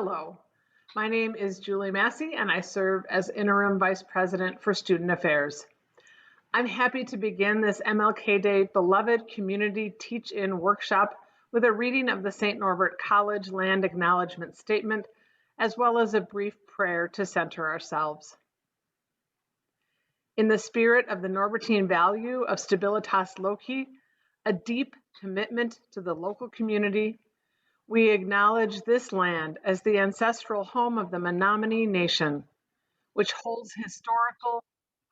Hello, my name is Julie Massey and I serve as Interim Vice President for Student Affairs. I'm happy to begin this MLK Day Beloved Community Teach-In workshop with a reading of the St. Norbert College Land Acknowledgement Statement, as well as a brief prayer to center ourselves. In the spirit of the Norbertine value of stabilitas loci, a deep commitment to the local community, we acknowledge this land as the ancestral home of the Menominee Nation, which holds historical,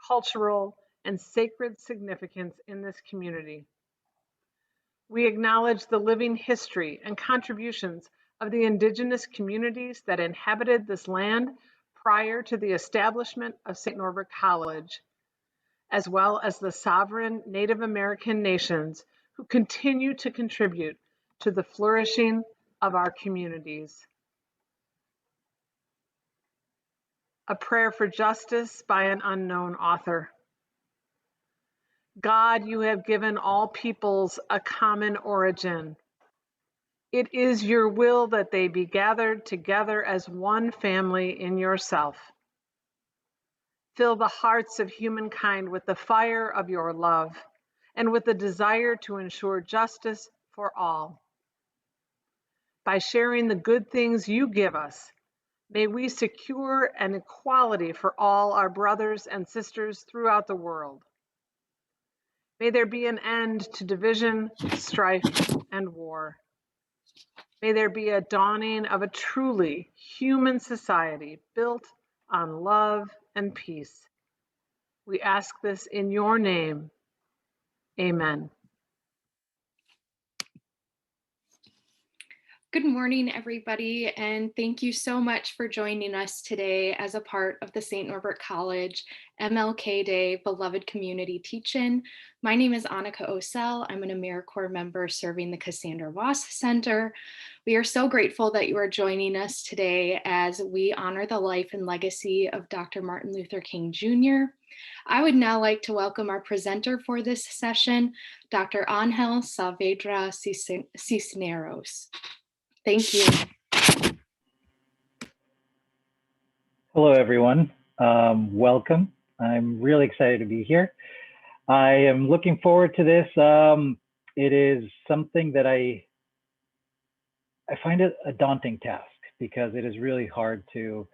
cultural, and sacred significance in this community. We acknowledge the living history and contributions of the indigenous communities that inhabited this land prior to the establishment of St. Norbert College, as well as the sovereign Native American nations who continue to contribute to the flourishing of our communities. A prayer for justice by an unknown author. God, you have given all peoples a common origin. It is your will that they be gathered together as one family in yourself. Fill the hearts of humankind with the fire of your love and with the desire to ensure justice for all. By sharing the good things you give us, may we secure an equality for all our brothers and sisters throughout the world. May there be an end to division, strife, and war. May there be a dawning of a truly human society built on love and peace. We ask this in your name. Amen. Good morning, everybody, and thank you so much for joining us today as a part of the St. Norbert College MLK Day Beloved Community Teach-In. My name is Annika Osell. I'm an AmeriCorps member serving the Cassandra Voss Center. We are so grateful that you are joining us today as we honor the life and legacy of Dr. Martin Luther King Jr. I would now like to welcome our presenter for this session, Dr. Ángel Saavedra Cisneros. Thank you. Hello, everyone. Welcome. I'm really excited to be here. I am looking forward to this. It is something that I find it a daunting task because it is really hard to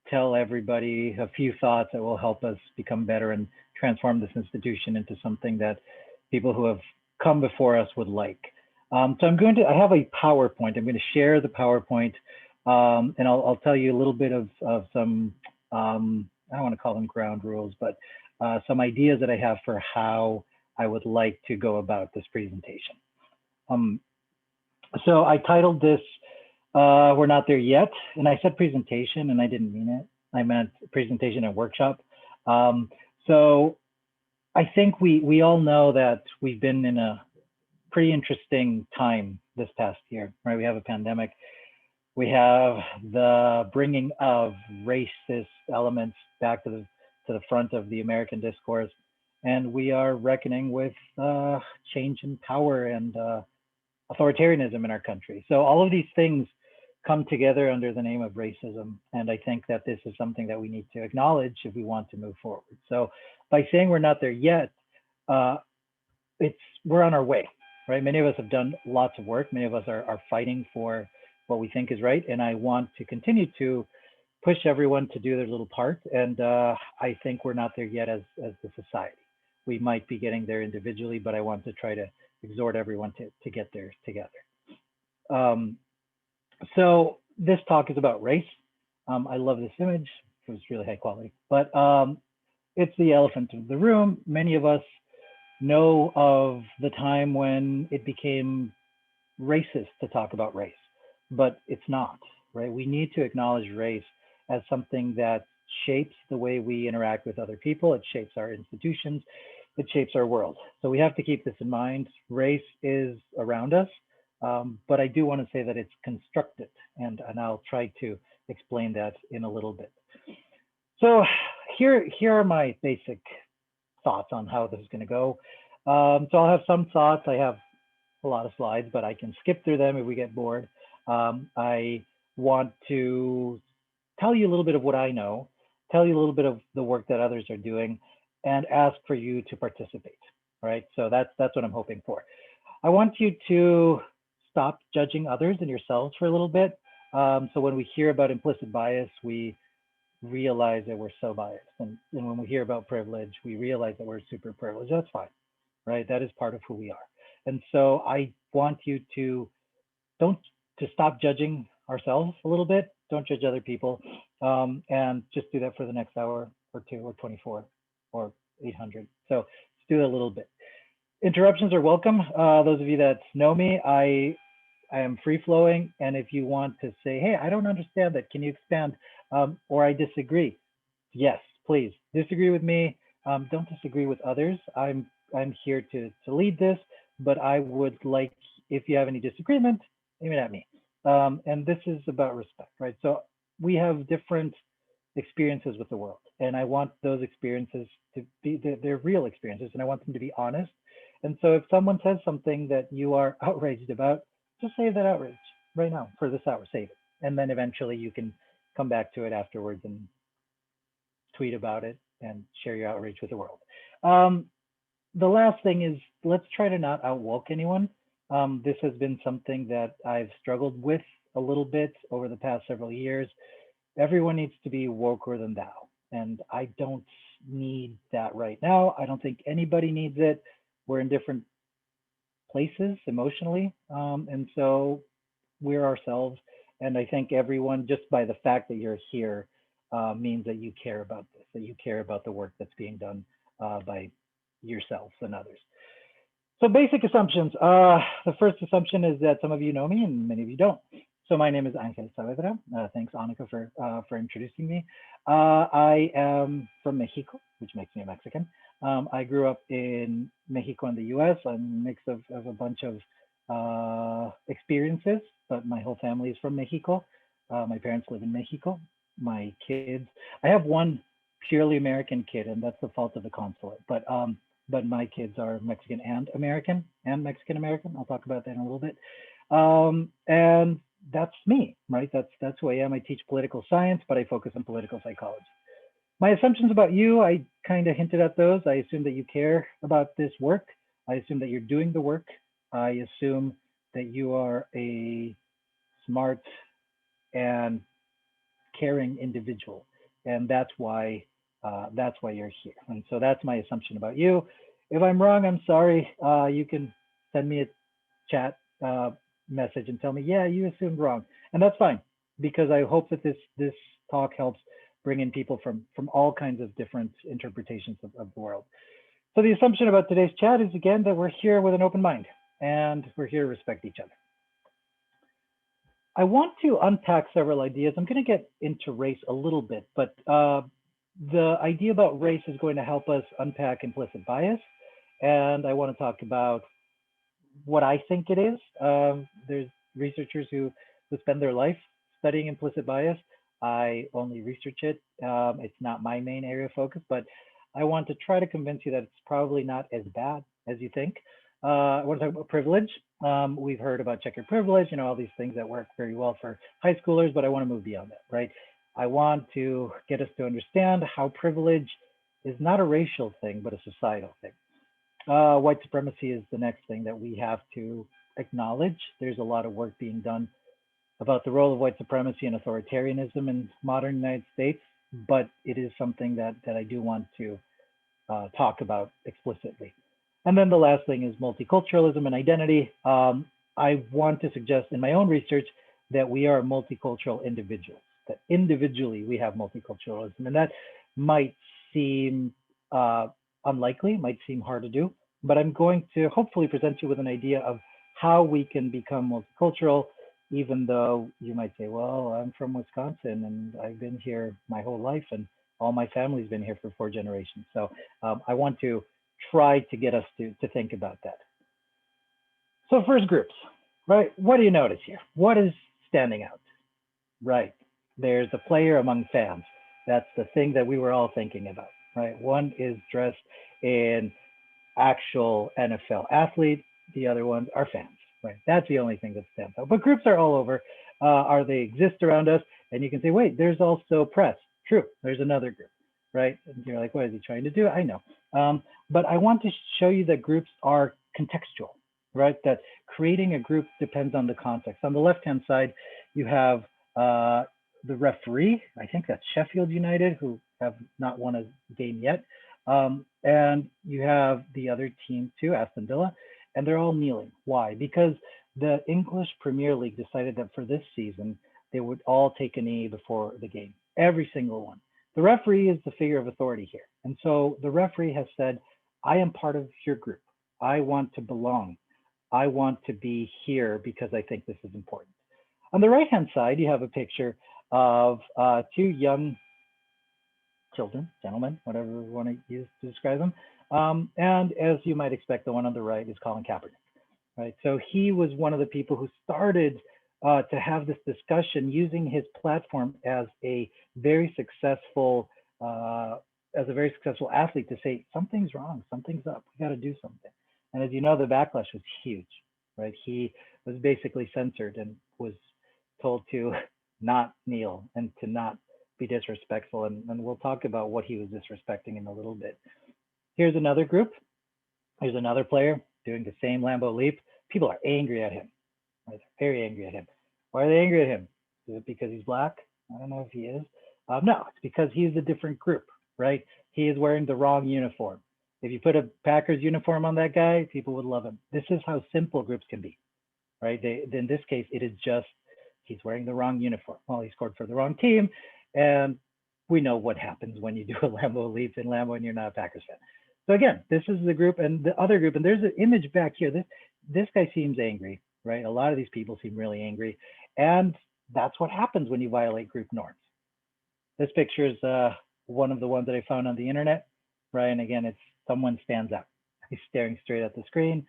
tell everybody a few thoughts that will help us become better and transform this institution into something that people who have come before us would like. So I have a PowerPoint. I'm going to share the PowerPoint and I'll tell you a little bit of some, I don't want to call them ground rules, but some ideas that I have for how I would like to go about this presentation. So I titled this, We're Not There Yet, and I said presentation and I didn't mean it. I meant presentation and workshop. So I think we all know that we've been in a pretty interesting time this past year, right? We have a pandemic. We have the bringing of racist elements back to the front of the American discourse, and we are reckoning with change in power and authoritarianism in our country. So all of these things come together under the name of racism, and I think that this is something that we need to acknowledge if we want to move forward. So by saying we're not there yet, we're on our way. Right? Many of us have done lots of work. Many of us are fighting for what we think is right. And I want to continue to push everyone to do their little part. And I think we're not there yet as the society. We might be getting there individually, but I want to try to exhort everyone to get there together. So this talk is about race. I love this image. It was really high quality, but it's the elephant in the room. Many of us know of the time when it became racist to talk about race, but it's not, right? We need to acknowledge race as something that shapes the way we interact with other people. It shapes our institutions. It shapes our world. So we have to keep this in mind. Race is around us, but I do want to say that it's constructed, and I'll try to explain that in a little bit. So here are my basic thoughts on how this is going to go. So I'll have some thoughts. I have a lot of slides, but I can skip through them if we get bored. I want to tell you a little bit of what I know, tell you a little bit of the work that others are doing, and ask for you to participate. Right. So that's what I'm hoping for. I want you to stop judging others and yourselves for a little bit. So when we hear about implicit bias, we realize that we're so biased. And when we hear about privilege, we realize that we're super privileged. That's fine, right? That is part of who we are. And so I want you to don't to stop judging ourselves a little bit. Don't judge other people, and just do that for the next hour or two or 24 or 800. So let's do that a little bit. Interruptions are welcome. Those of you that know me, I am free flowing. And if you want to say, hey, I don't understand that, can you expand? Or I disagree. Yes, please disagree with me. Don't disagree with others. I'm here to lead this, but I would like, if you have any disagreement, aim it at me. And this is about respect, right? So we have different experiences with the world, and I want those experiences to be they're real experiences, and I want them to be honest. And so if someone says something that you are outraged about, just save that outrage right now for this hour, save it. And then eventually you can come back to it afterwards and tweet about it and share your outrage with the world. The last thing is, let's try to not outwoke anyone. This has been something that I've struggled with a little bit over the past several years. Everyone needs to be woker than thou. And I don't need that right now. I don't think anybody needs it. We're in different places emotionally. And so we're ourselves. And I think everyone, just by the fact that you're here, means that you care about this, that you care about the work that's being done by yourselves and others. So basic assumptions. The first assumption is that some of you know me and many of you don't. So my name is Angel Saavedra. Thanks, Annika, for introducing me. I am from Mexico, which makes me a Mexican. I grew up in Mexico and the US. I'm a mix of a bunch of experiences, but my whole family is from Mexico. My parents live in Mexico. My kids, I have one purely American kid, and that's the fault of the consulate. But my kids are Mexican and American and Mexican American. I'll talk about that in a little bit. And that's me, right? That's who I am. I teach political science, but I focus on political psychology. My assumptions about you, I kind of hinted at those. I assume that you care about this work. I assume that you're doing the work. I assume that you are a smart and caring individual, and that's why you're here. And so that's my assumption about you. If I'm wrong, I'm sorry. You can send me a chat message and tell me, yeah, you assumed wrong, and that's fine, because I hope that this talk helps bring in people from all kinds of different interpretations of the world. So the assumption about today's chat is, again, that we're here with an open mind and we're here to respect each other. I want to unpack several ideas. I'm going to get into race a little bit, but the idea about race is going to help us unpack implicit bias. And I want to talk about what I think it is. There's researchers who spend their life studying implicit bias. I only research it. It's not my main area of focus, but I want to try to convince you that it's probably not as bad as you think. I want to talk about privilege. We've heard about checkered privilege, all these things that work very well for high schoolers, but I want to move beyond that, right? I want to get us to understand how privilege is not a racial thing, but a societal thing. White supremacy is the next thing that we have to acknowledge. There's a lot of work being done about the role of white supremacy and authoritarianism in modern United States, but it is something that I do want to talk about explicitly. And then the last thing is multiculturalism and identity. I want to suggest in my own research that we are multicultural individuals, that individually we have multiculturalism. And that might seem unlikely, might seem hard to do, but I'm going to hopefully present you with an idea of how we can become multicultural, even though you might say, well, I'm from Wisconsin and I've been here my whole life and all my family's been here for 4 generations. So I want to try to get us to think about that. So first, groups, right? What do you notice here? What is standing out? Right, there's a player among fans. That's the thing that we were all thinking about, right? One is dressed in actual NFL athlete. The other ones are fans, right? That's the only thing that stands out. But groups are all over. they exist around us. And you can say, wait, there's also press. True, there's another group, right? And you're like, what is he trying to do? I know. But I want to show you that groups are contextual, right? That creating a group depends on the context. On the left-hand side, you have the referee. I think that's Sheffield United, who have not won a game yet. And you have the other team too, Aston Villa, and they're all kneeling. Why? Because the English Premier League decided that for this season, they would all take a knee before the game, every single one. The referee is the figure of authority here. And so the referee has said, I am part of your group. I want to belong. I want to be here because I think this is important. On the right-hand side, you have a picture of two young children, gentlemen, whatever you want to use to describe them. And as you might expect, the one on the right is Colin Kaepernick, right? So he was one of the people who started to have this discussion using his platform as a very successful athlete to say something's wrong, something's up, we got to do something. And as you know, the backlash was huge, right? He was basically censored and was told to not kneel and to not be disrespectful. And we'll talk about what he was disrespecting in a little bit. Here's another group. Here's another player doing the same Lambeau leap. People are angry at him. Right? They're very angry at him. Why are they angry at him? Is it because he's black? I don't know if he is. No, it's because he's a different group, right? He is wearing the wrong uniform. If you put a Packers uniform on that guy, people would love him. This is how simple groups can be, right? In this case, it is just he's wearing the wrong uniform. Well, he scored for the wrong team, and we know what happens when you do a Lambeau leap in Lambeau and you're not a Packers fan. So again, this is the group and the other group, and there's an image back here. This guy seems angry, right? A lot of these people seem really angry, and that's what happens when you violate group norms. This picture is one of the ones that I found on the internet, right? And again, it's someone stands up. He's staring straight at the screen.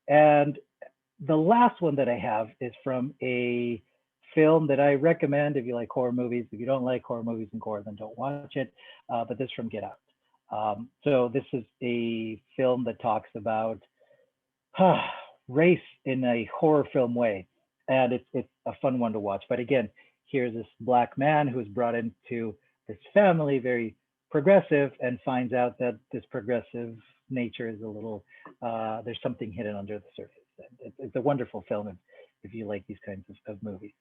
And the last one that I have is from a film that I recommend if you like horror movies. If you don't like horror movies and gore, then don't watch it. But this is from Get Out. So this is a film that talks about race in a horror film way. And it's a fun one to watch. But again, here's this black man who's brought into this family, very progressive, and finds out that this progressive nature is a little, there's something hidden under the surface. It's a wonderful film if you like these kinds of movies.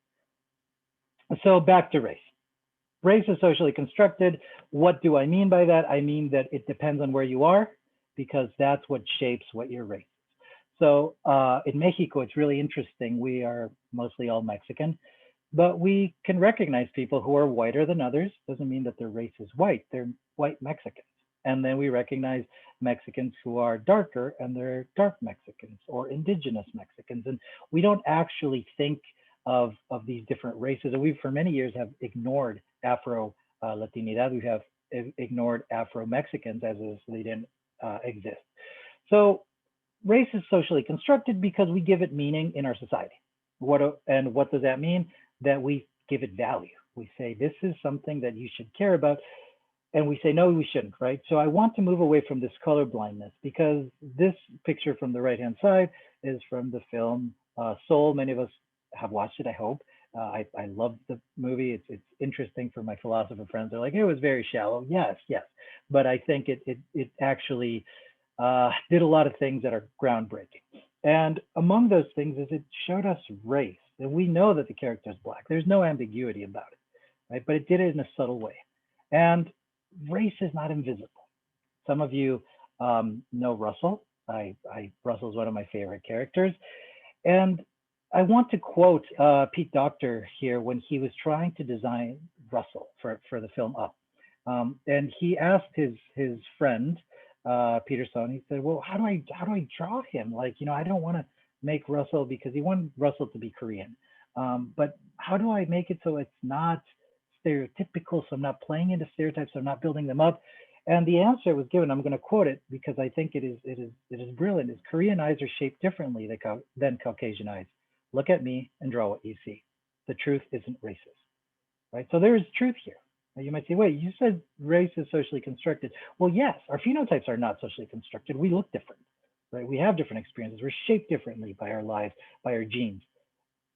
So back to race. Race is socially constructed. What do I mean by that? I mean that it depends on where you are, because that's what shapes what your race is. So in Mexico, it's really interesting. We are mostly all Mexican, but we can recognize people who are whiter than others. Doesn't mean that their race is white. They're white Mexicans. And then we recognize Mexicans who are darker, and they're dark Mexicans or indigenous Mexicans. And we don't actually think of these different races. And we, for many years, have ignored Afro-Latinidad. We have ignored Afro-Mexicans as if they didn't exist. So race is socially constructed because we give it meaning in our society. What does that mean? That we give it value. We say, this is something that you should care about. And we say, no, we shouldn't, right? So I want to move away from this color blindness, because this picture from the right-hand side is from the film Soul. Many of us have watched it, I hope. I love the movie. It's interesting for my philosopher friends. They're like, it was very shallow. Yes. But I think it actually did a lot of things that are groundbreaking. And among those things is it showed us race. And we know that the character is black. There's no ambiguity about it, right? But it did it in a subtle way. And race is not invisible. Some of you know Russell. Russell's one of my favorite characters. And I want to quote Pete Docter here when he was trying to design Russell for the film Up. And he asked his friend, Peterson, he said, well, how do I draw him? Like, I don't want to make Russell, because he wanted Russell to be Korean. But how do I make it so it's not stereotypical, so I'm not playing into stereotypes, so I'm not building them up? And the answer was given. I'm going to quote it because I think it is brilliant. Is Korean eyes are shaped differently than Caucasian eyes. Look at me and draw what you see. The truth isn't racist, right? So there is truth here. Now you might say, wait, you said race is socially constructed. Well, yes, our phenotypes are not socially constructed. We look different, right? We have different experiences. We're shaped differently by our lives, by our genes.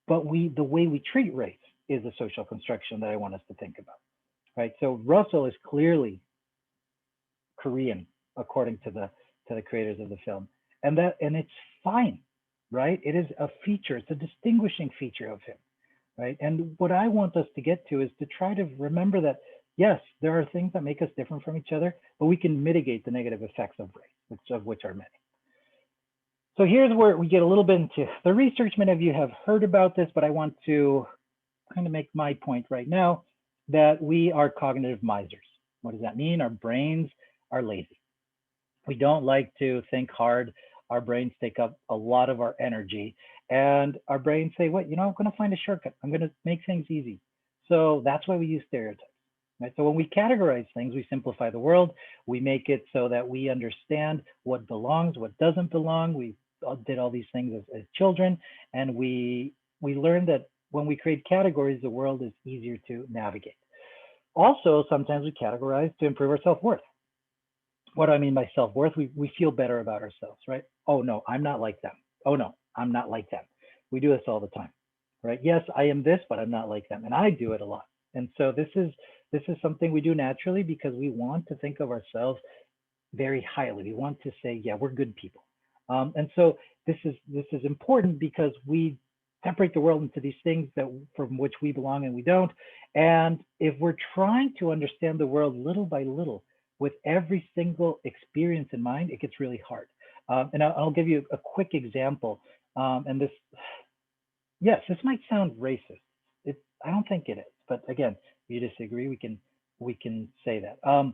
but the way we treat race is a social construction that I want us to think about, right? So Russell is clearly Korean, according to the creators of the film, and it's fine, right? It is a feature, it's a distinguishing feature of him, right? And what I want us to get to is to try to remember that yes, there are things that make us different from each other, but we can mitigate the negative effects of race, which are many. So here's where we get a little bit into the research. Many of you have heard about this, but I want to kind of make my point right now that we are cognitive misers. What does that mean? Our brains are lazy. We don't like to think hard. Our brains take up a lot of our energy, and our brains say, what, I'm going to find a shortcut. I'm going to make things easy. So that's why we use stereotypes. Right? So when we categorize things, we simplify the world. We make it so that we understand what belongs, what doesn't belong. We did all these things as children, and we learned that when we create categories, the world is easier to navigate. Also, sometimes we categorize to improve our self-worth. What do I mean by self-worth? We feel better about ourselves, right? Oh no, I'm not like them. Oh no, I'm not like them. We do this all the time, right? Yes, I am this, but I'm not like them, and I do it a lot. And so this is something we do naturally because we want to think of ourselves very highly. We want to say, yeah, we're good people. And so this is important because we separate the world into these things that from which we belong and we don't. And if we're trying to understand the world little by little with every single experience in mind, it gets really hard. And I'll give you a quick example. And this, yes, this might sound racist. I don't think it is, but again, if you disagree, we can say that.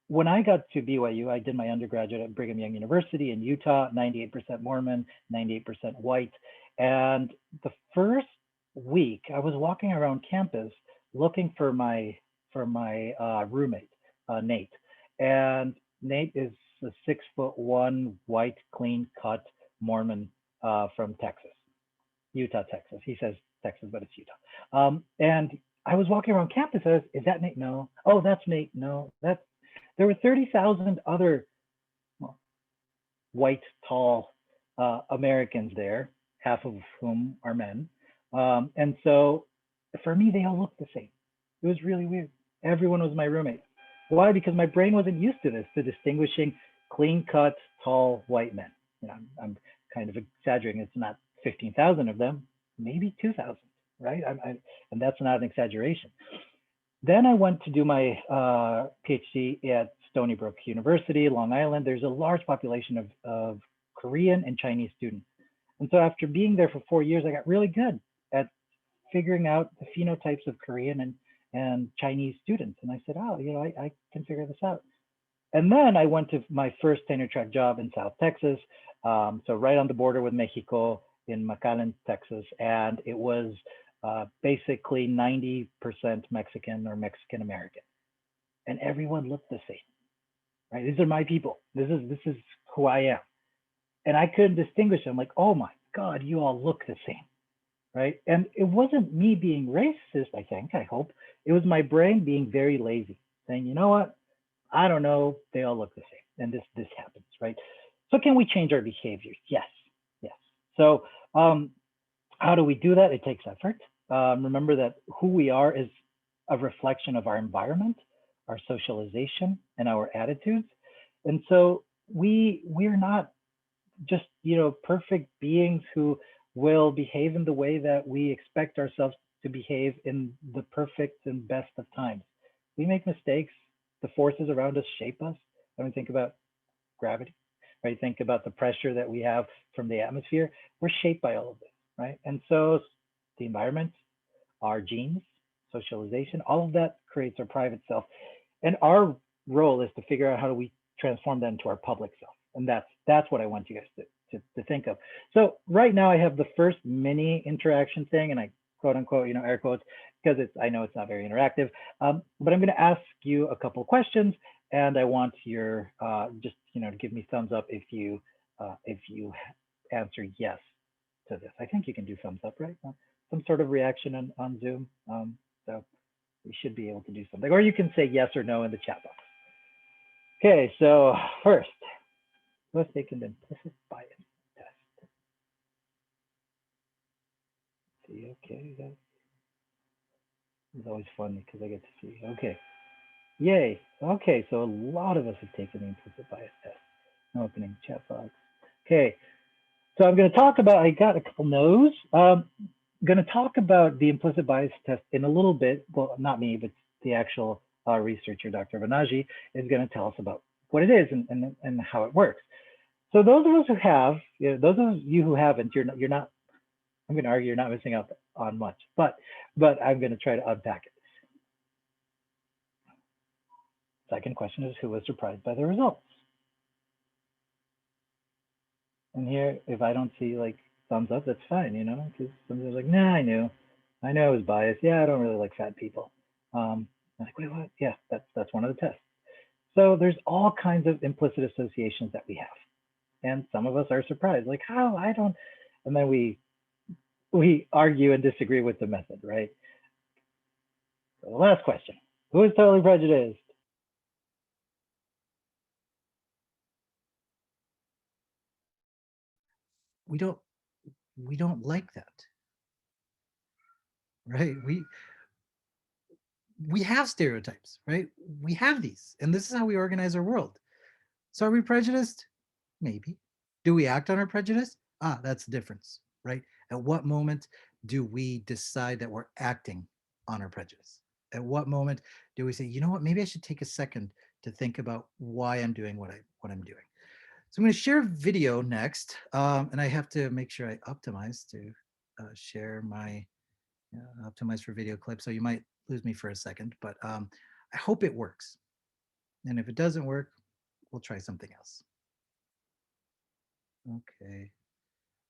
When I got to BYU, I did my undergraduate at Brigham Young University in Utah, 98% Mormon, 98% white. And the first week I was walking around campus looking for my roommate, Nate. And Nate is a 6'1" white, clean cut Mormon from Texas, Utah, Texas. He says Texas, but it's Utah. And I was walking around campus. I was, is that Nate? No. Oh, that's Nate. No, that's. There were 30,000 other white, tall Americans there, half of whom are men. And so for me, they all looked the same. It was really weird. Everyone was my roommate. Why? Because my brain wasn't used to this, to distinguishing clean-cut, tall, white men. I'm kind of exaggerating. It's not 15,000 of them, maybe 2,000, right? And that's not an exaggeration. Then I went to do my PhD at Stony Brook University, Long Island. There's a large population of Korean and Chinese students. And so after being there for 4 years, I got really good at figuring out the phenotypes of Korean and Chinese students. And I said, oh, I can figure this out. And then I went to my first tenure track job in South Texas. So right on the border with Mexico in McAllen, Texas. And it was basically 90% Mexican or Mexican American, and everyone looked the same, right? These are my people. This is who I am, and I couldn't distinguish them. Like, oh my God, you all look the same, right? And it wasn't me being racist. I hope it was my brain being very lazy, saying, you know what? I don't know. They all look the same, and this happens, right? So can we change our behaviors? Yes. So how do we do that? It takes effort. Remember that who we are is a reflection of our environment, our socialization, and our attitudes. And so we're not just perfect beings who will behave in the way that we expect ourselves to behave in the perfect and best of times. We make mistakes. The forces around us shape us. I mean, think about gravity, right? Think about the pressure that we have from the atmosphere. We're shaped by all of this. Right? And so the environment, our genes, socialization, all of that creates our private self. And our role is to figure out how do we transform that into our public self. And that's what I want you guys to think of. So right now I have the first mini interaction thing, and I quote unquote, air quotes, because I know it's not very interactive. But I'm going to ask you a couple of questions, and I want your just to give me thumbs up if you answer yes to this. I think you can do thumbs up, right? Some sort of reaction on Zoom. So we should be able to do something. Or you can say yes or no in the chat box. Okay, so first, let's take an implicit bias test. see. Okay, it's always fun because I get to see. Okay, yay. Okay, so a lot of us have taken the implicit bias test. I'm opening chat box. Okay, so I'm going to talk about. I got a couple no's. Going to talk about the implicit bias test in a little bit. Well, not me, but the actual researcher, Dr. Banaji, is going to tell us about what it is and how it works. So those of us who have, those of you who haven't, you're not. I'm going to argue you're not missing out on much, but I'm going to try to unpack it. Second question is, who was surprised by the results? And here, if I don't see like thumbs up, that's fine, because somebody's like, nah, I know it was biased. Yeah, I don't really like fat people. I'm like, wait, what? Yeah, that's one of the tests. So there's all kinds of implicit associations that we have. And some of us are surprised, like, how? I don't. And then we argue and disagree with the method, right? So the last question, who is totally prejudiced? We don't like that, right? We have stereotypes, right? We have these, and this is how we organize our world. So are we prejudiced? Maybe. Do we act on our prejudice? That's the difference, right? At what moment do we decide that we're acting on our prejudice? At what moment do we say, you know what, maybe I should take a second to think about why I'm doing what I'm doing? So I'm going to share video next, and I have to make sure I optimize to share my optimize for video clip. So you might lose me for a second, but I hope it works. And if it doesn't work, we'll try something else. Okay,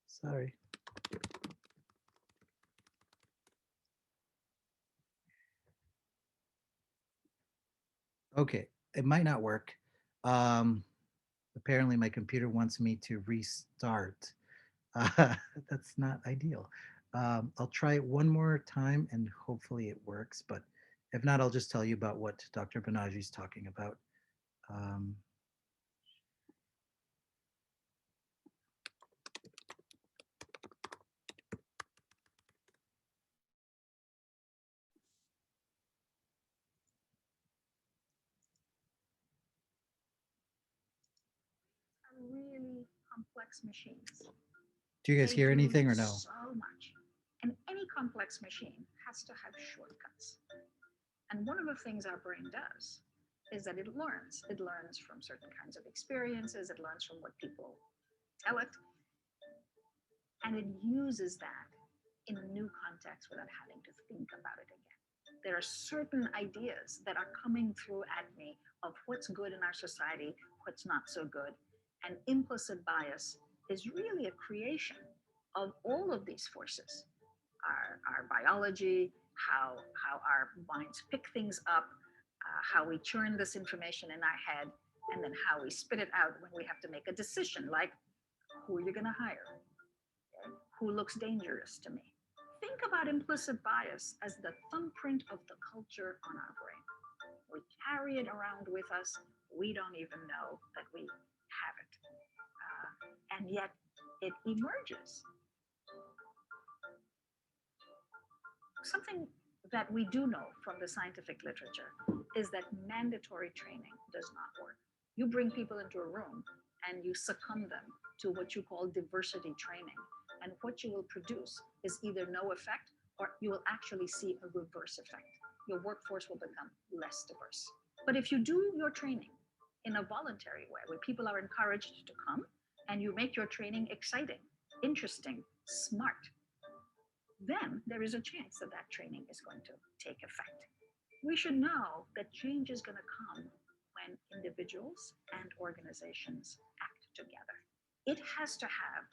sorry. Okay, it might not work. Apparently my computer wants me to restart. That's not ideal. I'll try it one more time and hopefully it works, but if not, I'll just tell you about what Dr. Banaji is talking about. Um, really complex machines. do you guys hear anything or no? So much. And any complex machine has to have shortcuts. And one of the things our brain does is that it learns. It learns from certain kinds of experiences, it learns from what people tell it, and it uses that in a new context without having to think about it again. There are certain ideas that are coming through at me of what's good in our society, what's not so good. And implicit bias is really a creation of all of these forces. Our biology, how our minds pick things up, how we churn this information in our head, and then how we spit it out when we have to make a decision like who are you going to hire? Who looks dangerous to me? Think about implicit bias as the thumbprint of the culture on our brain. We carry it around with us. We don't even know that we have it. And yet it emerges. Something that we do know from the scientific literature is that mandatory training does not work. You bring people into a room and you succumb them to what you call diversity training. And what you will produce is either no effect or you will actually see a reverse effect. Your workforce will become less diverse. But if you do your training in a voluntary way, where people are encouraged to come and you make your training exciting, interesting, smart, then there is a chance that that training is going to take effect. We should know that change is going to come when individuals and organizations act together. It has to have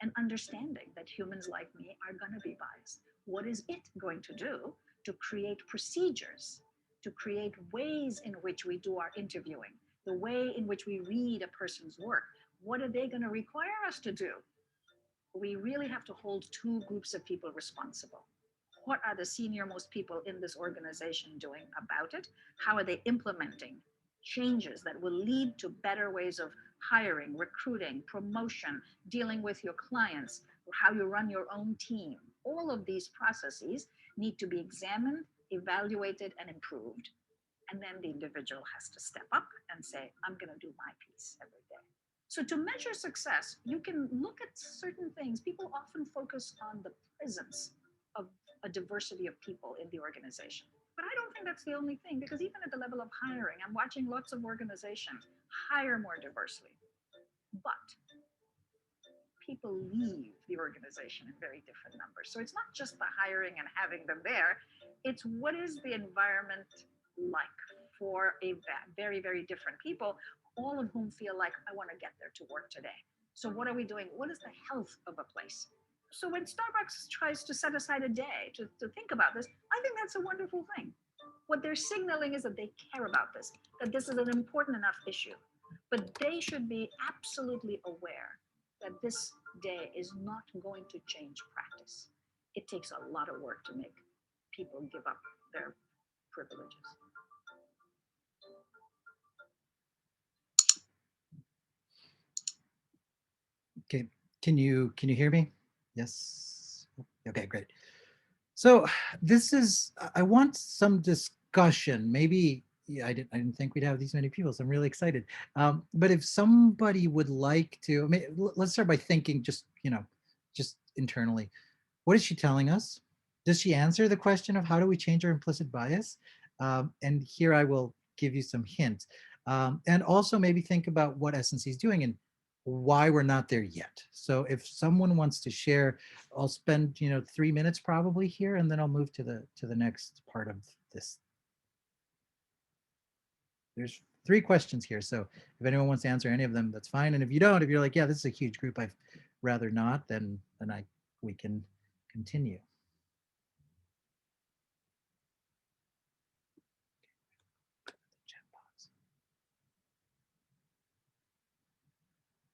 an understanding that humans like me are going to be biased. What is it going to do to create procedures, to create ways in which we do our interviewing, the way in which we read a person's work? What are they going to require us to do? We really have to hold two groups of people responsible. What are the senior most people in this organization doing about it? How are they implementing changes that will lead to better ways of hiring, recruiting, promotion, dealing with your clients, how you run your own team? all of these processes need to be examined, evaluated, and improved. And then the individual has to step up and say, I'm going to do my piece every day. So to measure success, you can look at certain things. People often focus on the presence of a diversity of people in the organization. But I don't think that's the only thing, because even at the level of hiring, I'm watching lots of organizations hire more diversely. But people leave the organization in very different numbers. So it's not just the hiring and having them there, it's what is the environment like for a very, very different people, all of whom feel like, I want to get there to work today. So what are we doing? What is the health of a place? So when Starbucks tries to set aside a day to think about this, I think that's a wonderful thing. What they're signaling is that they care about this, that this is an important enough issue. But they should be absolutely aware that this day is not going to change practice. It takes a lot of work to make people give up their privileges. Okay, can you hear me? Yes. Okay, great. So this is, I want some discussion. Maybe, yeah, I didn't think we'd have these many people, so I'm really excited. But if somebody would like to, let's start by thinking just, just internally. What is she telling us? Does she answer the question of how do we change our implicit bias? And here I will give you some hints. And also maybe think about what SNC is doing and why we're not there yet. So if someone wants to share, I'll spend 3 minutes probably here, and then I'll move to the next part of this. There's 3 questions here, so if anyone wants to answer any of them, that's fine. And if you don't, if you're like, yeah, this is a huge group, I'd rather not, then we can continue.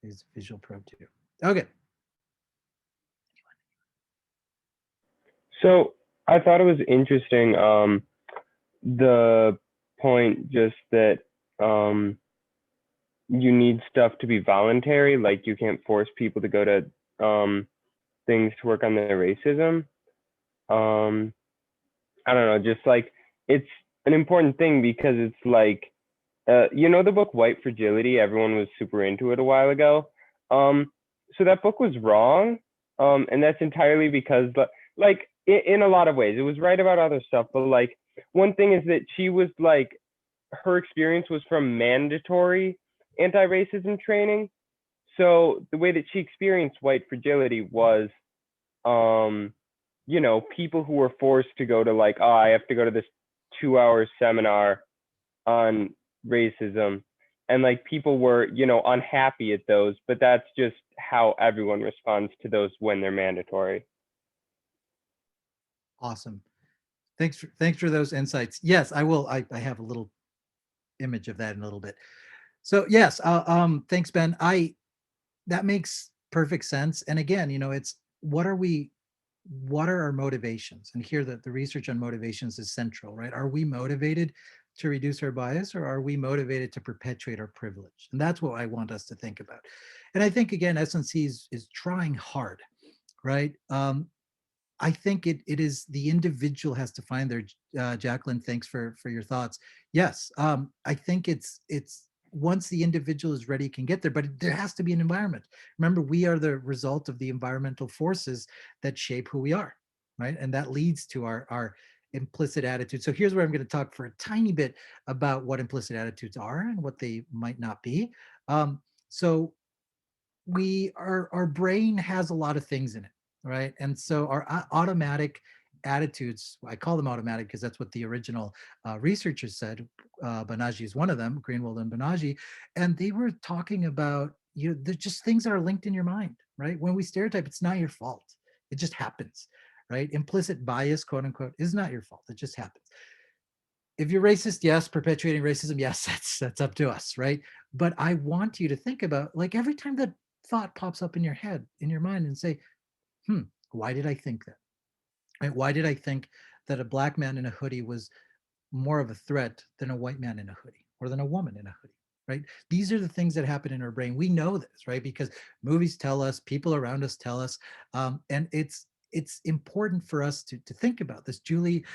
There's Visual Pro too. Okay. So I thought it was interesting, the point just that you need stuff to be voluntary, like you can't force people to go to things to work on their racism. I don't know, just like it's an important thing because it's like, the book White Fragility, everyone was super into it a while ago. So that book was wrong. And that's entirely because, like, in a lot of ways, it was right about other stuff. But like, one thing is that she was like, her experience was from mandatory anti-racism training. So the way that she experienced white fragility was, people who were forced to go to like, oh, I have to go to this 2-hour seminar on racism, and like people were unhappy at those, but that's just how everyone responds to those when they're mandatory. Awesome. Thanks for those insights. Yes, I will. I have a little image of that in a little bit. So yes, thanks, Ben. That makes perfect sense. And again, it's what are our motivations? And here the research on motivations is central, right? Are we motivated to reduce our bias, or are we motivated to perpetuate our privilege? And that's what I want us to think about. And I think, again, SNC is trying hard, right? I think it is the individual has to find their, Jacqueline, thanks for your thoughts. Yes, I think it's once the individual is ready, can get there, but there has to be an environment. Remember, we are the result of the environmental forces that shape who we are, right? And that leads to our implicit attitude. So here's where I'm going to talk for a tiny bit about what implicit attitudes are and what they might not be. So our brain has a lot of things in it, right? And so our automatic attitudes, I call them automatic because that's what the original researchers said. Banaji is one of them, Greenwald and Banaji, and they were talking about, there's just things that are linked in your mind, right? When we stereotype, it's not your fault. It just happens, right? Implicit bias, quote unquote, is not your fault. It just happens. If you're racist, yes, perpetuating racism, yes, that's up to us, right? But I want you to think about, like, every time that thought pops up in your head, in your mind, and say, why did I think that? Right? Why did I think that a black man in a hoodie was more of a threat than a white man in a hoodie, or than a woman in a hoodie? Right? These are the things that happen in our brain. We know this, right? Because movies tell us, people around us tell us, and it's important for us to think about this. Julie,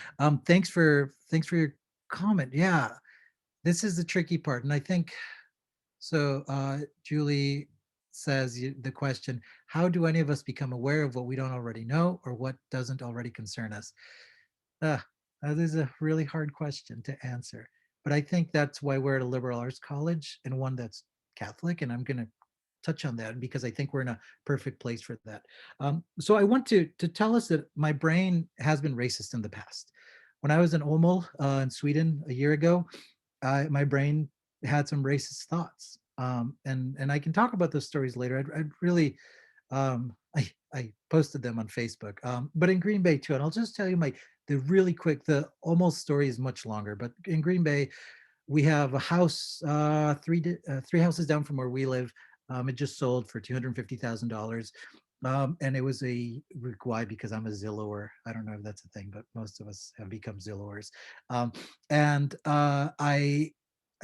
thanks for your comment. Yeah, this is the tricky part, and I think so. Julie says the question: how do any of us become aware of what we don't already know, or what doesn't already concern us? Uh, that is a really hard question to answer. But I think that's why we're at a liberal arts college and one that's Catholic. And I'm going to touch on that because I think we're in a perfect place for that. So I want to tell us that my brain has been racist in the past. When I was in Omel in Sweden a year ago, my brain had some racist thoughts. And I can talk about those stories later. I'd really I posted them on Facebook. But in Green Bay too, and I'll just tell you the really quick, the almost story is much longer, but in Green Bay, we have a house, three houses down from where we live. It just sold for $250,000. And it was why? Because I'm a Zillower. I don't know if that's a thing, but most of us have become Zillowers. And I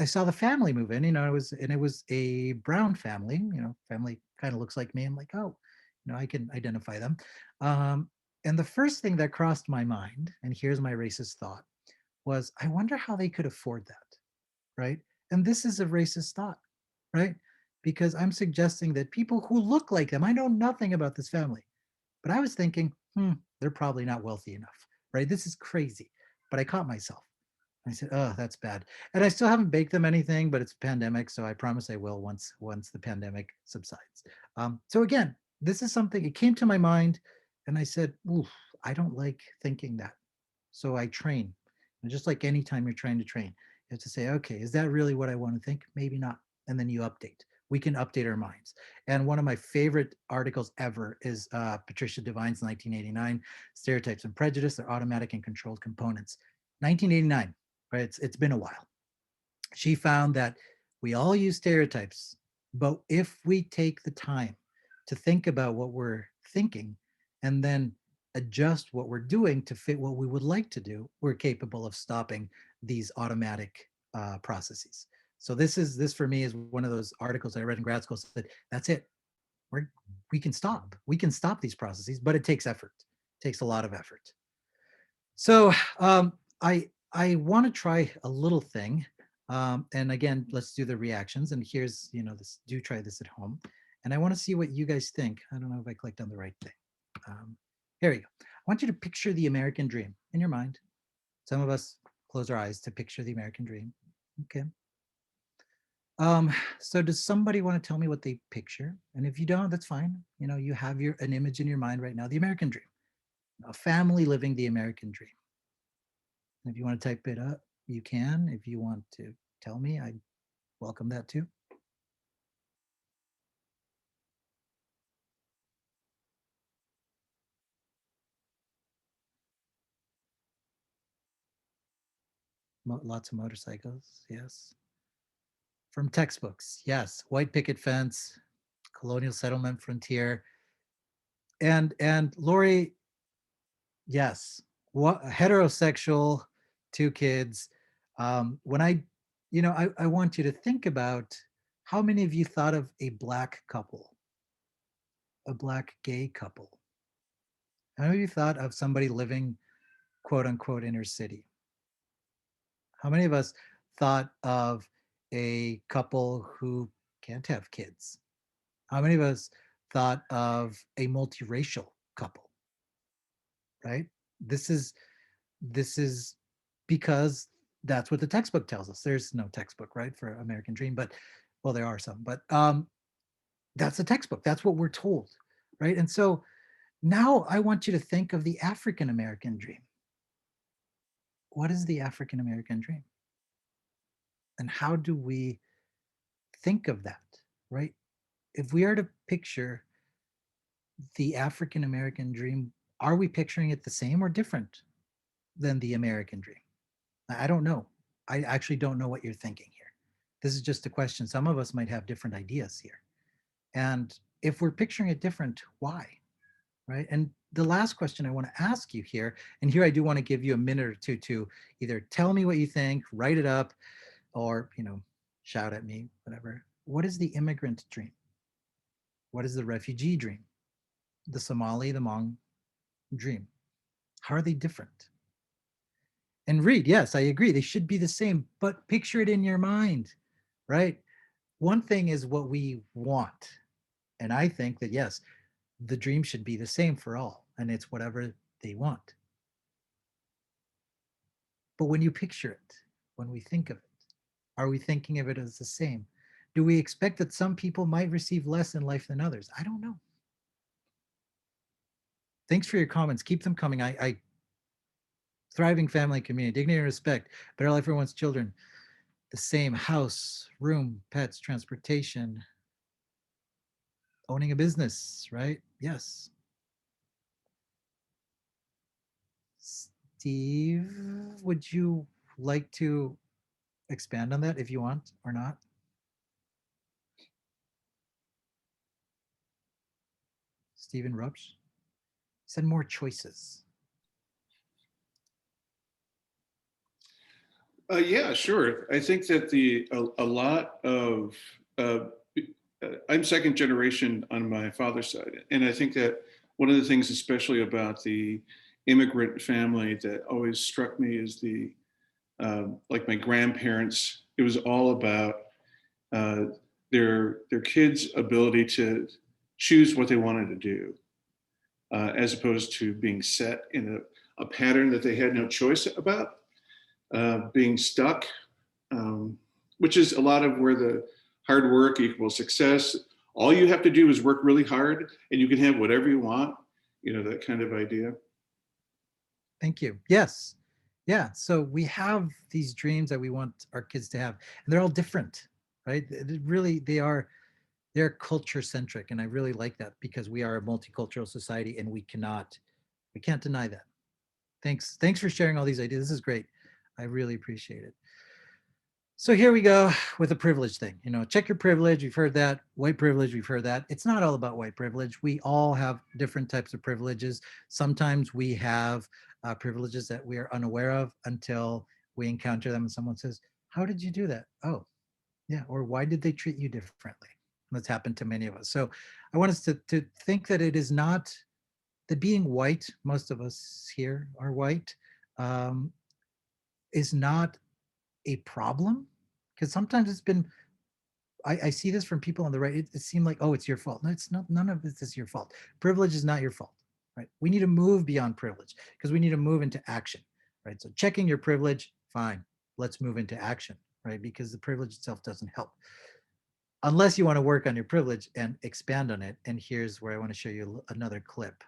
saw the family move in. It was a brown family. Family kind of looks like me. I'm like, oh, I can identify them. Um, and the first thing that crossed my mind, and here's my racist thought, was I wonder how they could afford that, right? And this is a racist thought, right? Because I'm suggesting that people who look like them, I know nothing about this family, but I was thinking, they're probably not wealthy enough, right? This is crazy. But I caught myself. I said, oh, that's bad. And I still haven't baked them anything, but it's a pandemic. So I promise I will once the pandemic subsides. So again, this is something, it came to my mind and I said, oof, I don't like thinking that. So I train. And just like anytime you're trying to train, you have to say, okay, is that really what I want to think? Maybe not. And then you update. We can update our minds. And one of my favorite articles ever is Patricia Devine's 1989 Stereotypes and Prejudice, They're Automatic and Controlled Components. 1989, right? It's been a while. She found that we all use stereotypes, but if we take the time to think about what we're thinking and then adjust what we're doing to fit what we would like to do, we're capable of stopping these automatic processes. So this for me is one of those articles that I read in grad school said that's it. We can stop. We can stop these processes, but it takes effort. It takes a lot of effort. So I want to try a little thing. And again, let's do the reactions. And here's, this, do try this at home. And I want to see what you guys think. I don't know if I clicked on the right thing. Here we go. I want you to picture the American dream in your mind. Some of us close our eyes to picture the American dream. Okay. So does somebody want to tell me what they picture? And if you don't, that's fine. You have an image in your mind right now, the American dream, a family living the American dream. And if you want to type it up, you can. If you want to tell me, I welcome that too. Lots of motorcycles, yes. From textbooks, yes. White picket fence, colonial settlement frontier. And Lori, yes. What heterosexual, two kids. When I want you to think about how many of you thought of a black couple, a black gay couple? How many of you thought of somebody living quote unquote inner city? How many of us thought of a couple who can't have kids? How many of us thought of a multiracial couple? Right? This is this is because that's what the textbook tells us. There's no textbook, right, for American Dream, but well, there are some, but that's the textbook. That's what we're told, right? And so now I want you to think of the African American dream. What is the African American dream? And how do we think of that, right? If we are to picture the African American dream, are we picturing it the same or different than the American dream? I don't know. I actually don't know what you're thinking here. This is just a question. Some of us might have different ideas here. And if we're picturing it different, why? Right? And the last question I want to ask you here, and here I do want to give you a minute or two to either tell me what you think, write it up, or, shout at me, whatever. What is the immigrant dream? What is the refugee dream? The Somali, the Hmong, dream? How are they different? And Reed, yes, I agree. They should be the same, but picture it in your mind, right? One thing is what we want. And I think that, yes, the dream should be the same for all, and it's whatever they want. But when you picture it, when we think of it, are we thinking of it as the same? Do we expect that some people might receive less in life than others? I don't know. Thanks for your comments. Keep them coming. I thriving family community, dignity and respect, better life for one's children, the same house, room, pets, transportation, owning a business, right? Yes. Steve, would you like to expand on that if you want or not? Stephen Rupsch said more choices. Yeah, sure. I think that a lot of I'm second generation on my father's side, and I think that one of the things, especially about the immigrant family, that always struck me is like my grandparents. It was all about uh, their kids' ability to choose what they wanted to do, as opposed to being set in a pattern that they had no choice about, being stuck, um, which is a lot of where the hard work equals success. All you have to do is work really hard and you can have whatever you want, that kind of idea. Thank you. Yes. Yeah. So we have these dreams that we want our kids to have, and they're all different, right? Really, they're culture centric. And I really like that because we are a multicultural society and we can't deny that. Thanks for sharing all these ideas. This is great. I really appreciate it. So here we go with the privilege thing. Check your privilege. We've heard that. White privilege. We've heard that. It's not all about white privilege. We all have different types of privileges. Sometimes we have privileges that we are unaware of until we encounter them and someone says, "How did you do that?" Oh, yeah. Or why did they treat you differently? That's happened to many of us. So I want us to think that it is not that being white, most of us here are white, um, is not a problem, because sometimes it's been I see this from people on the right. It seemed like, oh, it's your fault. No, it's not. None of this is your fault. Privilege is not your fault, right? We need to move beyond privilege because we need to move into action, right? So checking your privilege, fine. Let's move into action, right? Because the privilege itself doesn't help unless you want to work on your privilege and expand on it. And here's where I want to show you another clip.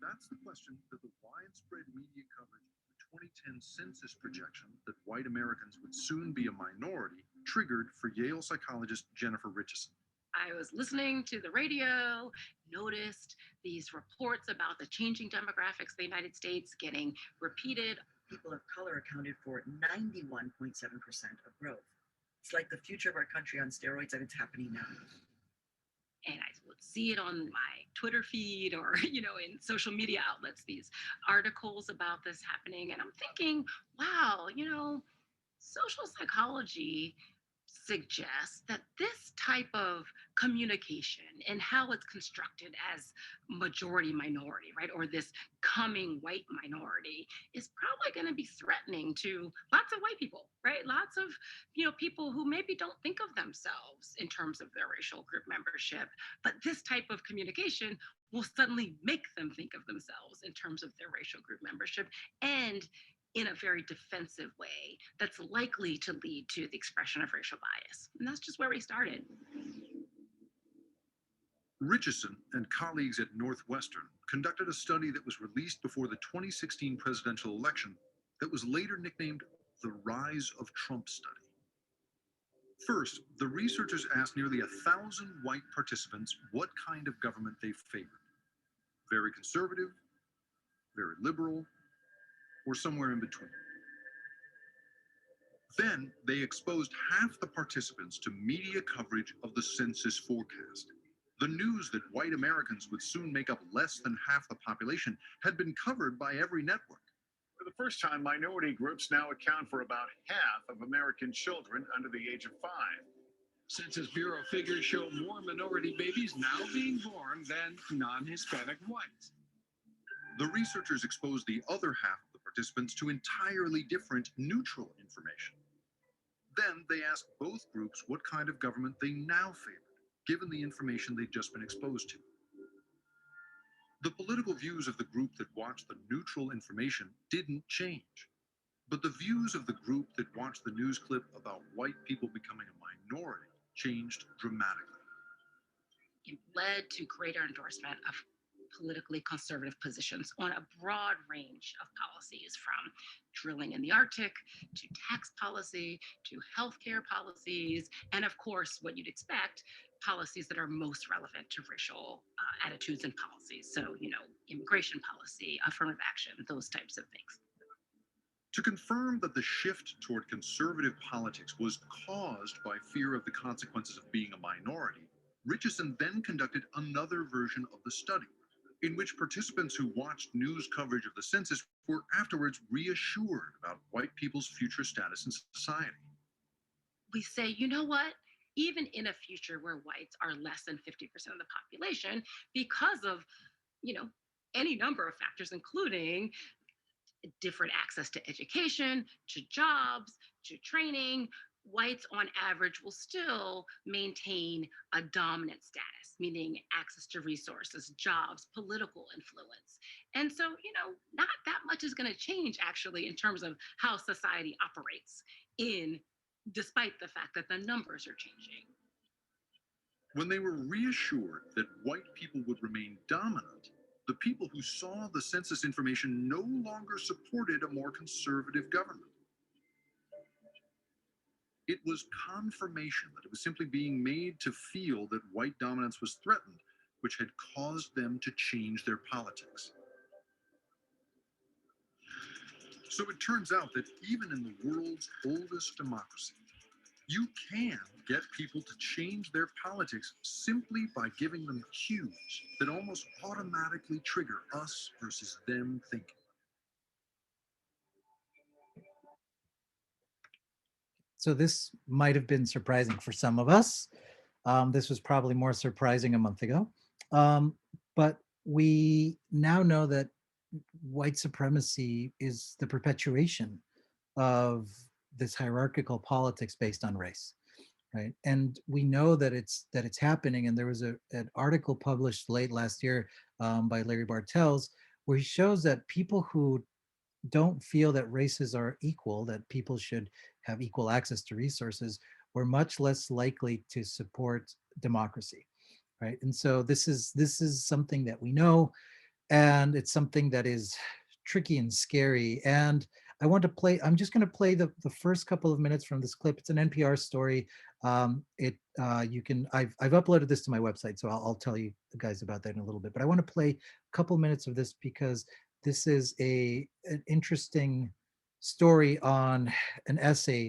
That's the question that the widespread media coverage of the 2010 census projection that white Americans would soon be a minority triggered for Yale psychologist Jennifer Richardson. I was listening to the radio, noticed these reports about the changing demographics of the United States getting repeated. People of color accounted for 91.7% of growth. It's like the future of our country on steroids, and it's happening now. And I would see it on my Twitter feed or, in social media outlets, these articles about this happening. And I'm thinking, wow, social psychology suggests that this type of communication and how it's constructed as majority minority, right, or this coming white minority is probably going to be threatening to lots of white people, right? Lots of people who maybe don't think of themselves in terms of their racial group membership, but this type of communication will suddenly make them think of themselves in terms of their racial group membership, and in a very defensive way that's likely to lead to the expression of racial bias. And that's just where we started. Richardson and colleagues at Northwestern conducted a study that was released before the 2016 presidential election that was later nicknamed the Rise of Trump Study. First, the researchers asked nearly 1,000 white participants what kind of government they favored. Very conservative, very liberal, or somewhere in between. Then they exposed half the participants to media coverage of the census forecast. The news that white Americans would soon make up less than half the population had been covered by every network. For the first time, minority groups now account for about half of American children under the age of 5. Census Bureau figures show more minority babies now being born than non-Hispanic whites. The researchers exposed the other half of the participants to entirely different neutral information. Then they asked both groups what kind of government they now favored, given the information they'd just been exposed to. The political views of the group that watched the neutral information didn't change, but the views of the group that watched the news clip about white people becoming a minority changed dramatically. It led to greater endorsement of politically conservative positions on a broad range of policies, from drilling in the Arctic to tax policy to healthcare policies, and of course, what you'd expect, policies that are most relevant to racial attitudes and policies. So, immigration policy, affirmative action, those types of things. To confirm that the shift toward conservative politics was caused by fear of the consequences of being a minority, Richardson then conducted another version of the study, in which participants who watched news coverage of the census were afterwards reassured about white people's future status in society. We say, you know what? Even in a future where whites are less than 50% of the population, because of, any number of factors, including different access to education, to jobs, to training, whites on average will still maintain a dominant status, meaning access to resources, jobs, political influence. And so, not that much is going to change actually in terms of how society operates despite the fact that the numbers are changing. When they were reassured that white people would remain dominant, the people who saw the census information no longer supported a more conservative government. It was confirmation that it was simply being made to feel that white dominance was threatened, which had caused them to change their politics. So it turns out that even in the world's oldest democracy, you can get people to change their politics simply by giving them cues that almost automatically trigger us versus them thinking. So this might have been surprising for some of us. This was probably more surprising a month ago. But we now know that white supremacy is the perpetuation of this hierarchical politics based on race, right? And we know that it's happening. And there was an article published late last year by Larry Bartels, where he shows that people who don't feel that races are equal, that people should have equal access to resources, were much less likely to support democracy, right? And so this is something that we know, and it's something that is tricky and scary. And I'm just going to play the first couple of minutes from this clip. It's an NPR story. I've uploaded this to my website, so I'll tell you guys about that in a little bit. But I want to play a couple minutes of this because this is an interesting story on an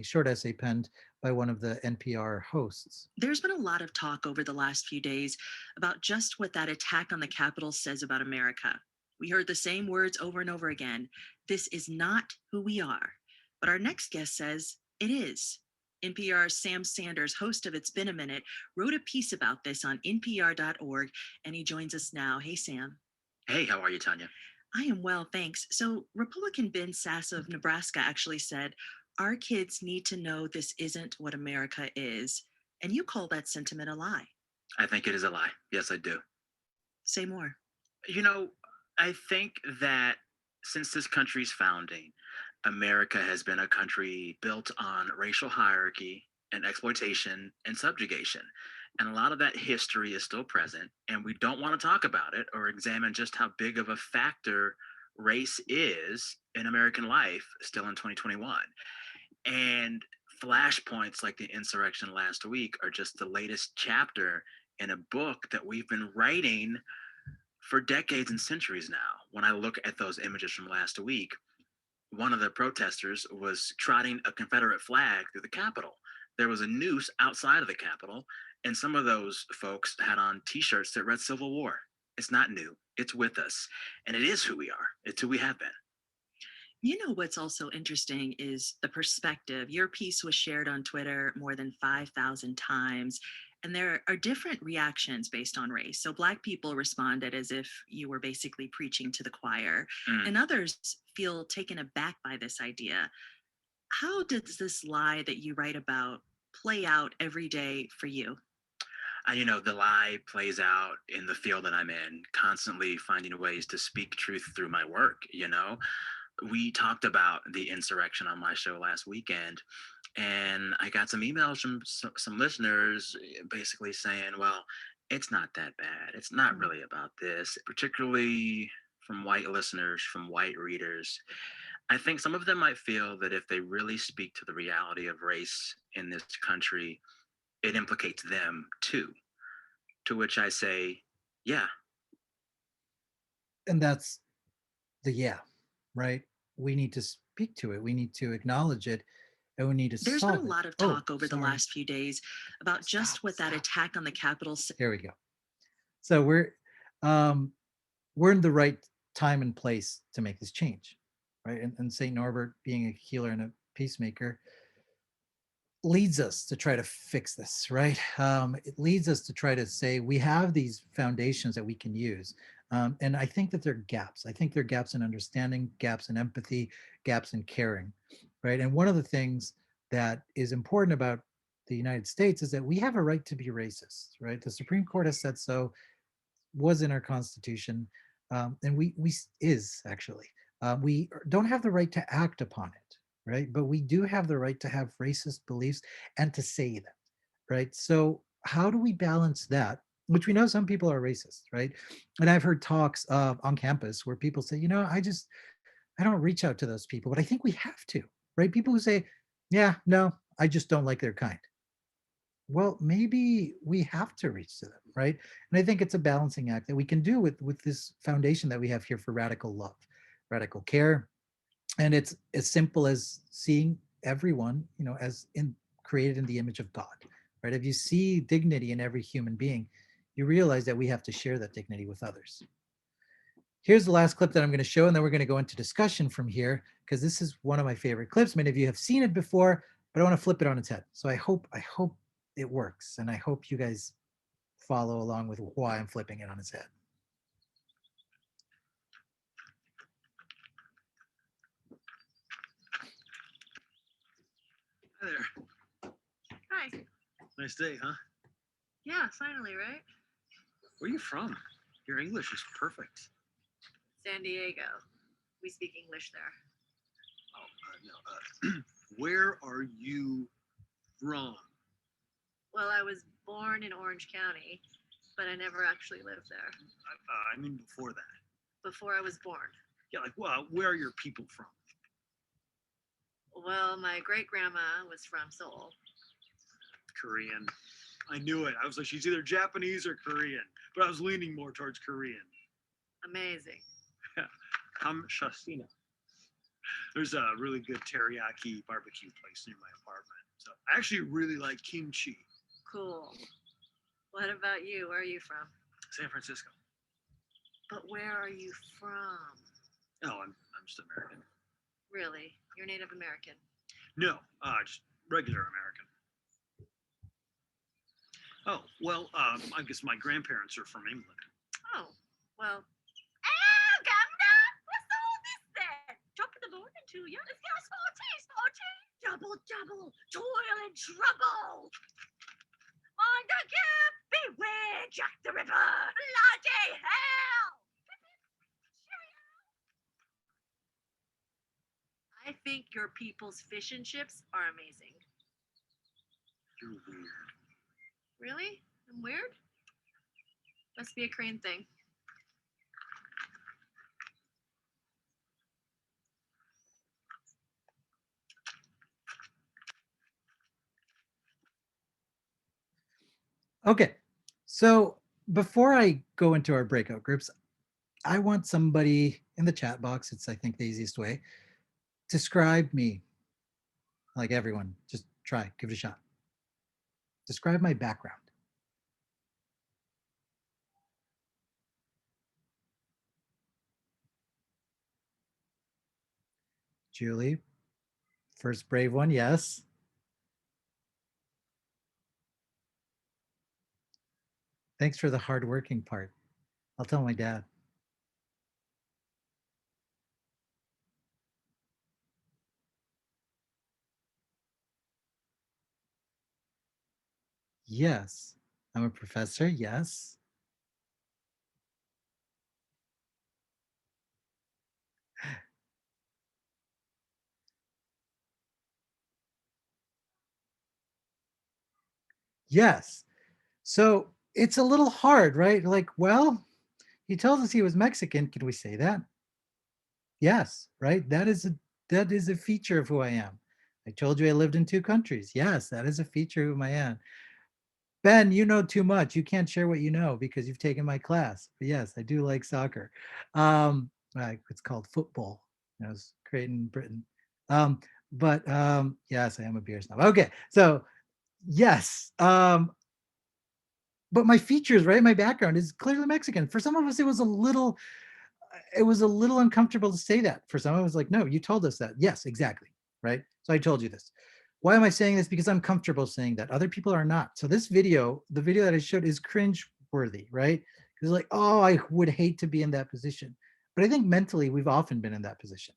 short essay penned by one of the NPR hosts. There's been a lot of talk over the last few days about just what that attack on the Capitol says about America. We heard the same words over and over again. This is not who we are. But our next guest says it is. NPR's Sam Sanders, host of It's Been a Minute, wrote a piece about this on npr.org, and he joins us now. Hey, Sam. Hey, how are you, Tanya? I am well, thanks. So Republican Ben Sasse of Nebraska actually said, our kids need to know this isn't what America is. And you call that sentiment a lie. I think it is a lie. Yes, I do. Say more. I think that since this country's founding, America has been a country built on racial hierarchy and exploitation and subjugation. And a lot of that history is still present, and we don't want to talk about it or examine just how big of a factor race is in American life still in 2021. And flashpoints like the insurrection last week are just the latest chapter in a book that we've been writing for decades and centuries now. When I look at those images from last week, one of the protesters was trotting a Confederate flag through the Capitol. There was a noose outside of the Capitol, and some of those folks had on t-shirts that read Civil War. It's not new. It's with us. And it is who we are. It's who we have been. You know what's also interesting is the perspective. Your piece was shared on Twitter more than 5,000 times, and there are different reactions based on race. So, Black people responded as if you were basically preaching to the choir, and others feel taken aback by this idea. How does this lie that you write about play out every day for you? You know, the lie plays out in the field that I'm in, constantly finding ways to speak truth through my work. You know, we talked about the insurrection on my show last weekend, and I got some emails from some listeners basically saying, well, it's not that bad. It's not really about this, particularly from white listeners, from white readers. I think some of them might feel that if they really speak to the reality of race in this country, it implicates them too. To which I say, yeah. And that's the yeah, right? We need to speak to it. We need to acknowledge it, and we need to There's been a solve it. lot of Oh, talk over the sorry. last few days about just what that attack on the Capitol said. Here we go. So um, we're in the right time and place to make this change, right? And Saint Norbert, being a healer and a peacemaker, leads us to try to fix this, right? It leads us to try to say we have these foundations that we can use. And I think that there are gaps. I think there are gaps in understanding, gaps in empathy, gaps in caring, right? And one of the things that is important about the United States is that we have a right to be racist, right? The Supreme Court has said so, was in our Constitution, and we is actually. We don't have the right to act upon it, right? But we do have the right to have racist beliefs and to say them, right? So how do we balance that? Which we know some people are racist, right? And I've heard talks on campus where people say, I don't reach out to those people, but I think we have to, right? People who say, yeah, no, I just don't like their kind. Well, maybe we have to reach to them, right? And I think it's a balancing act that we can do with this foundation that we have here for radical love, radical care. And it's as simple as seeing everyone, as in created in the image of God, right? If you see dignity in every human being, you realize that we have to share that dignity with others. Here's the last clip that I'm going to show, and then we're going to go into discussion from here, because this is one of my favorite clips. Many of you have seen it before, but I want to flip it on its head. So I hope it works, and I hope you guys follow along with why I'm flipping it on its head. Hi there. Hi. Nice day, huh? Yeah, finally, right? Where are you from? Your English is perfect. San Diego. We speak English there. Oh, no. Where are you from? Well, I was born in Orange County, but I never actually lived there. I mean, before that. Before I was born. Yeah, like, well, where are your people from? Well, my great grandma was from Seoul. Korean. I knew it. I was like, she's either Japanese or Korean, but I was leaning more towards Korean. Amazing. I'm Shastina. There's a really good teriyaki barbecue place near my apartment. So I actually really like kimchi. Cool. What about you? Where are you from? San Francisco. But where are you from? Oh, I'm just American. Really? You're Native American? No, just regular American. Oh, well, I guess my grandparents are from England. Oh, well. Hello, Governor! What's all this then? Drop in the morning to you. Let's get a small tea, small tea. Double, double, toil and trouble. Mind the gap, beware Jack the Ripper. Bloody hell! I think your people's fish and chips are amazing. You're weird. Really? I'm weird? Must be a Korean thing. Okay, so before I go into our breakout groups, I want somebody in the chat box, it's I think the easiest way, describe me. Like everyone, just try, give it a shot. Describe my background. Julie, first brave one, yes. Thanks for the hardworking part. I'll tell my dad. Yes, I'm a professor. Yes. Yes. So it's a little hard, right? Like, well, he tells us he was Mexican. Can we say that? Yes, right? That is a feature of who I am. I told you I lived in two countries. Yes, that is a feature of who I am. Ben, you know too much. You can't share what you know because you've taken my class. But yes, I do like soccer. It's called football. I was created in Britain. But yes, I am a beer snob. Okay, so yes, but my features, right? My background is clearly Mexican. For some of us, it was a little uncomfortable to say that. For some of us, like, no, you told us that. Yes, exactly, right? So I told you this. Why am I saying this? Because I'm comfortable saying that. Other people are not. So this video, the video that I showed, is cringe worthy, right? Because like, oh, I would hate to be in that position. But I think mentally, we've often been in that position.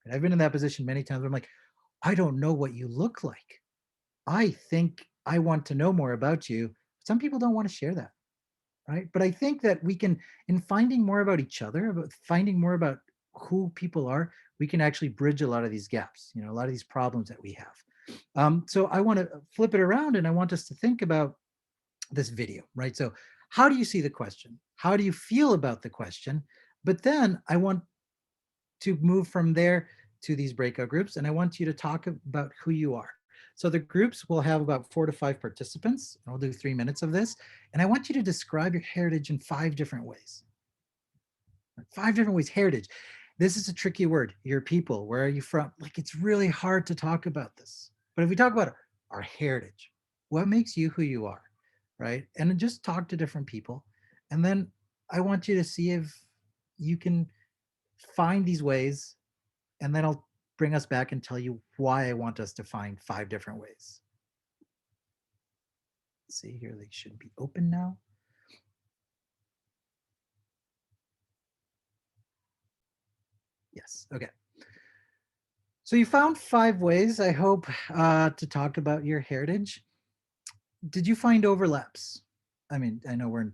And I've been in that position many times where I'm like, I don't know what you look like. I think I want to know more about you. Some people don't want to share that, right? But I think that we can, in finding more about each other, about finding more about who people are, we can actually bridge a lot of these gaps, a lot of these problems that we have. So I want to flip it around and I want us to think about this video, right? So how do you see the question? How do you feel about the question? But then I want to move from there to these breakout groups, and I want you to talk about who you are. So the groups will have about 4 to 5 participants. And we'll do 3 minutes of this. And I want you to describe your heritage in 5 different ways. 5 different ways, heritage. This is a tricky word. Your people, where are you from? Like, it's really hard to talk about this. But if we talk about our heritage, what makes you who you are, right? And just talk to different people. And then I want you to see if you can find these ways, and then I'll bring us back and tell you why I want us to find 5 different ways. Let's see here, they should be open now. Yes, okay. So you found 5 ways, I hope, to talk about your heritage. Did you find overlaps? I mean, I know we're in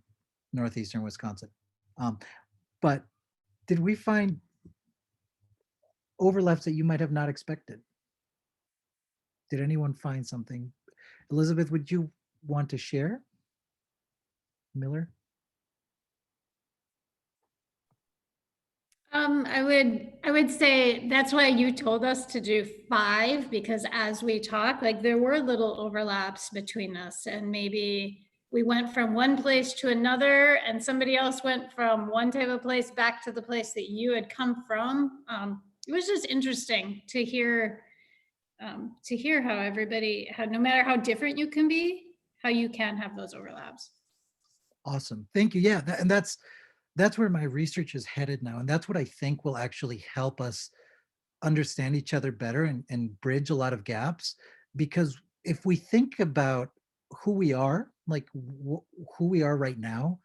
northeastern Wisconsin, but did we find overlaps that you might have not expected? Did anyone find something? Elizabeth, would you want to share? Miller? I would say that's why you told us to do 5, because as we talk, like there were little overlaps between us, and maybe we went from one place to another and somebody else went from one type of place back to the place that you had come from. It was just interesting to hear how everybody, how no matter how different you can be, how you can have those overlaps. Awesome, thank you. Yeah, and that's where my research is headed now, and that's what I think will actually help us understand each other better and bridge a lot of gaps. Because if we think about who we are, like who we are right now,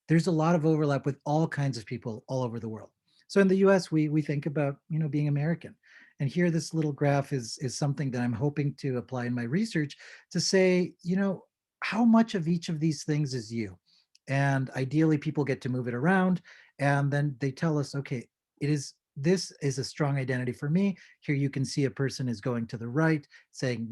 there's a lot of overlap with all kinds of people all over the world. So in the US, we think about, being American. And here, this little graph is something that I'm hoping to apply in my research to say, how much of each of these things is you? And ideally, people get to move it around, and then they tell us, okay, this is a strong identity for me. Here you can see a person is going to the right, saying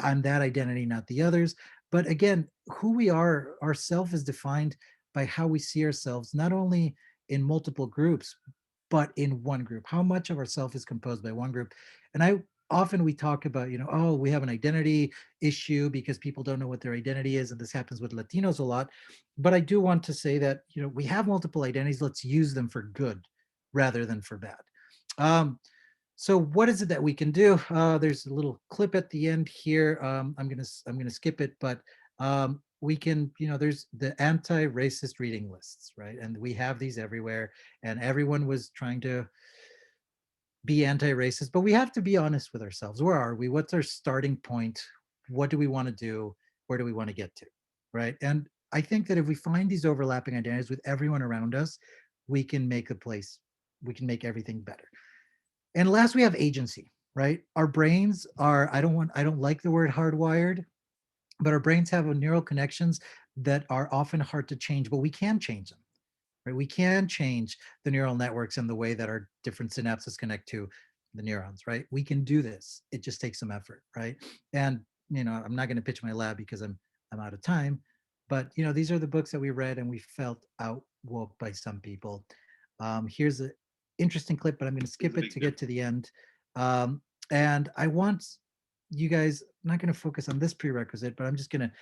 I'm that identity, not the others. But again, who we are, our self is defined by how we see ourselves, not only in multiple groups, but in one group. How much of ourself is composed by one group? And often we talk about, oh, we have an identity issue because people don't know what their identity is. And this happens with Latinos a lot. But I do want to say that, we have multiple identities. Let's use them for good rather than for bad. So what is it that we can do? There's a little clip at the end here. I'm gonna skip it, but we can, there's the anti-racist reading lists, right? And we have these everywhere, and everyone was trying to be anti-racist, but we have to be honest with ourselves. Where are we? What's our starting point? What do we want to do? Where do we want to get to? Right. And I think that if we find these overlapping identities with everyone around us, we can make we can make everything better. And last, we have agency, right? Our brains are, I don't like the word hardwired, but our brains have neural connections that are often hard to change, but we can change them. Right? We can change the neural networks and the way that our different synapses connect to the neurons, right? We can do this. It just takes some effort, right? And I'm not going to pitch my lab because I'm out of time, but these are the books that we read and we felt outwoke by some people. Here's an interesting clip, but I'm going to skip it to get to the end. And I want you guys, I'm not going to focus on this prerequisite, but I'm just going to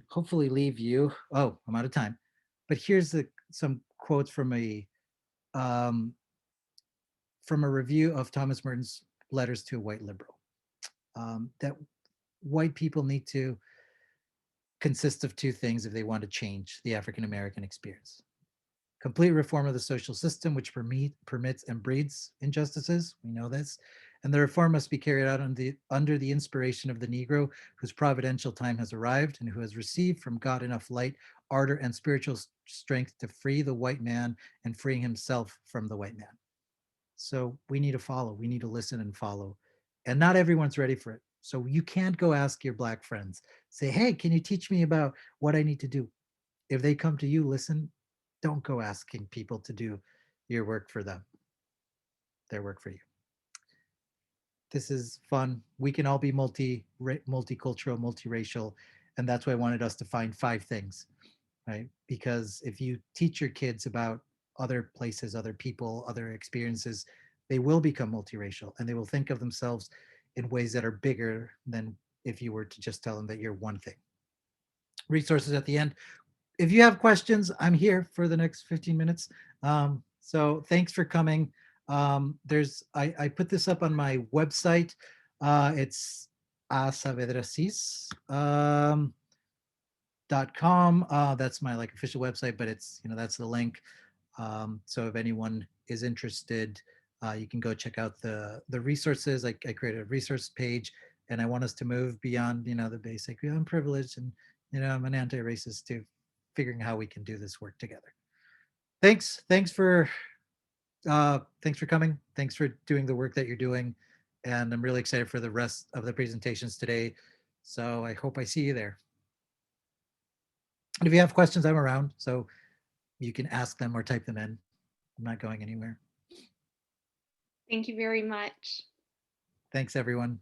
hopefully leave you. Oh, I'm out of time. But here's some quotes um, from a review of Thomas Merton's Letters to a White Liberal. That white people need to consist of two things if they want to change the African American experience: complete reform of the social system, which permits and breeds injustices. We know this. And the reform must be carried out under the inspiration of the Negro, whose providential time has arrived and who has received from God enough light, ardor, and spiritual strength to free the white man and freeing himself from the white man. So we need to follow, we need to listen and follow. And not everyone's ready for it. So you can't go ask your Black friends, say, hey, can you teach me about what I need to do? If they come to you, listen. Don't go asking people to do your work for them, their work for you. This is fun. We can all be multicultural, multiracial, and that's why I wanted us to find 5 things, right? Because if you teach your kids about other places, other people, other experiences, they will become multiracial and they will think of themselves in ways that are bigger than if you were to just tell them that you're one thing. Resources at the end. If you have questions, I'm here for the next 15 minutes. So thanks for coming. I put this up on my website. It's asavedrasis.com. That's my official website, but it's, that's the link. So if anyone is interested, you can go check out the resources. I created a resource page, and I want us to move beyond, the basic, I'm privileged and, I'm an anti-racist too, figuring how we can do this work together. Thanks for coming. Thanks for doing the work that you're doing. And I'm really excited for the rest of the presentations today. So I hope I see you there. And if you have questions, I'm around, so you can ask them or type them in. I'm not going anywhere. Thank you very much. Thanks, everyone.